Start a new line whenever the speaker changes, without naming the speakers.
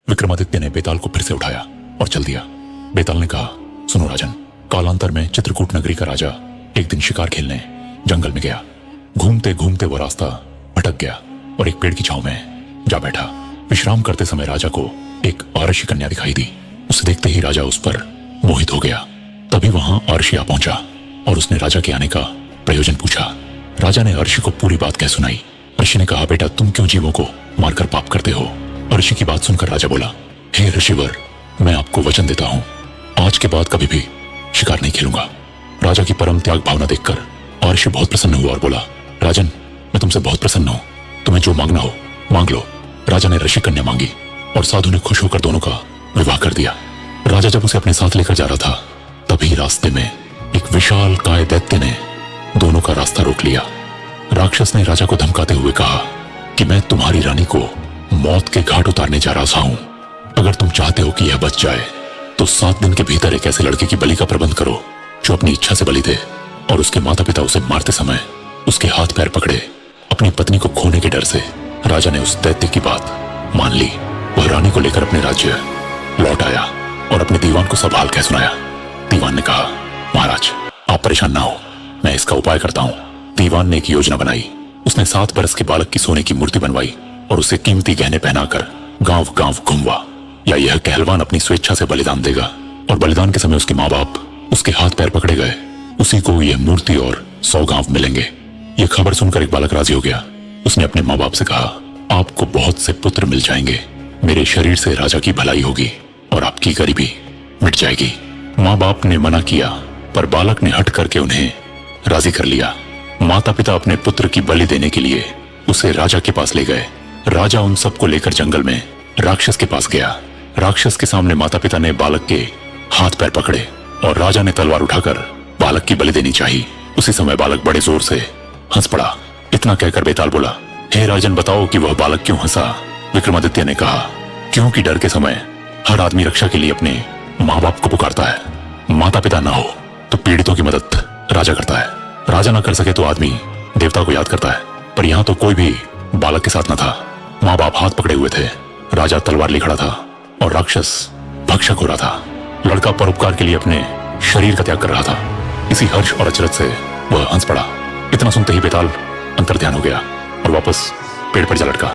विक्रमादित्य ने बेताल को फिर से उठाया और चल दिया। बेताल ने कहा, सुनो राजन, कालांतर में चित्रकूट नगरी का राजा एक दिन शिकार खेलने जंगल में गया। घूमते घूमते वो रास्ता भटक गया और एक पेड़ की छांव में जा बैठा। विश्राम करते समय राजा को एक आरशी कन्या दिखाई दी। उसे देखते ही राजा उस पर मोहित हो गया। तभी वहां अर्शी आ पहुंचा और उसने राजा के आने का प्रयोजन पूछा। राजा ने अर्शी को पूरी बात कह सुनाई। अर्शी ने कहा, बेटा, तुम क्यों जीवों को मारकर पाप करते हो? अर्शी की बात सुनकर राजा बोला, हे ऋषिवर, मैं आपको वचन देता हूं, आज के बाद कभी भी शिकार नहीं खेलूंगा। राजा की परम त्याग भावना देखकर अर्शी बहुत प्रसन्न हुआ और बोला, राजन, मैं तुमसे बहुत प्रसन्न हूं, तुम्हें जो मांगना हो मांग लो। राजा ने ऋषि कन्या मांगी और साधु ने खुश होकर दोनों का विवाह कर दिया। राजा जब उसे अपने साथ लेकर जा रहा था, तभी रास्ते में एक विशाल काय दैत्य ने दोनों का रास्ता रोक लिया। राक्षस ने राजा को धमकाते हुए कहा कि मैं तुम्हारी रानी को मौत के घाट उतारने जा रहा हूं। अगर तुम चाहते हो कि यह बच जाए तो 7 दिन के भीतर एक ऐसे लड़के की बलि का प्रबंध करो जो अपनी इच्छा से बलि दे। और उसके माता पिता उसे मारते समय उसके हाथ पैर पकड़े। अपनी पत्नी को खोने के डर से राजा ने उस दैत्य की बात मान ली। वह रानी को लेकर अपने राज्य लौट आया और अपने दीवान को सब हाल कह सुनाया। दीवान ने कहा, महाराज, आप परेशान ना हो, मैं इसका उपाय करता हूं। दीवान ने एक योजना बनाई। उसने 7 बरस के बालक की सोने की मूर्ति बनवाई और उसे कीमती गहने पहनाकर गांव गांव घुमवा। या यह कहलवान अपनी स्वेच्छा से बलिदान देगा और बलिदान के समय उसके माँ बाप उसके हाथ पैर पकड़े गए, उसी को यह मूर्ति और 100 गांव मिलेंगे। यह खबर सुनकर एक बालक राजी हो गया। उसने अपने माँ बाप से कहा, आपको बहुत से पुत्र मिल जाएंगे, मेरे शरीर से राजा की भलाई होगी और आपकी गरीबी मिट जाएगी। माँ बाप ने मना किया, पर बालक ने हट करके उन्हें राजी कर लिया। माता पिता अपने पुत्र की बलि देने के लिए उसे राजा के पास ले गए। राजा उन सबको लेकर जंगल में राक्षस के पास गया। राक्षस के सामने माता पिता ने बालक के हाथ पैर पकड़े और राजा ने तलवार उठाकर बालक की बलि देनी चाहिए। उसी समय बालक बड़े जोर से हंस पड़ा। इतना कहकर बेताल बोला, हे राजन, बताओ कि वह बालक क्यों हंसा? विक्रमादित्य ने कहा, क्योंकि डर के समय हर आदमी रक्षा के लिए अपने माँ बाप को पुकारता है। माता पिता ना हो तो पीड़ितों की मदद राजा करता है। राजा ना कर सके तो आदमी देवता को याद करता है। पर यहाँ तो कोई भी बालक के साथ न था। माँ बाप हाथ पकड़े हुए थे, राजा तलवार लिए खड़ा था और राक्षस भक्षक हो रहा था। लड़का परोपकार के लिए अपने शरीर का त्याग कर रहा था। इसी हर्ष और अचरज से वह हंस पड़ा। इतना सुनते ही बेताल अंतर्ध्यान हो गया और वापस पेड़ पर जा लटका।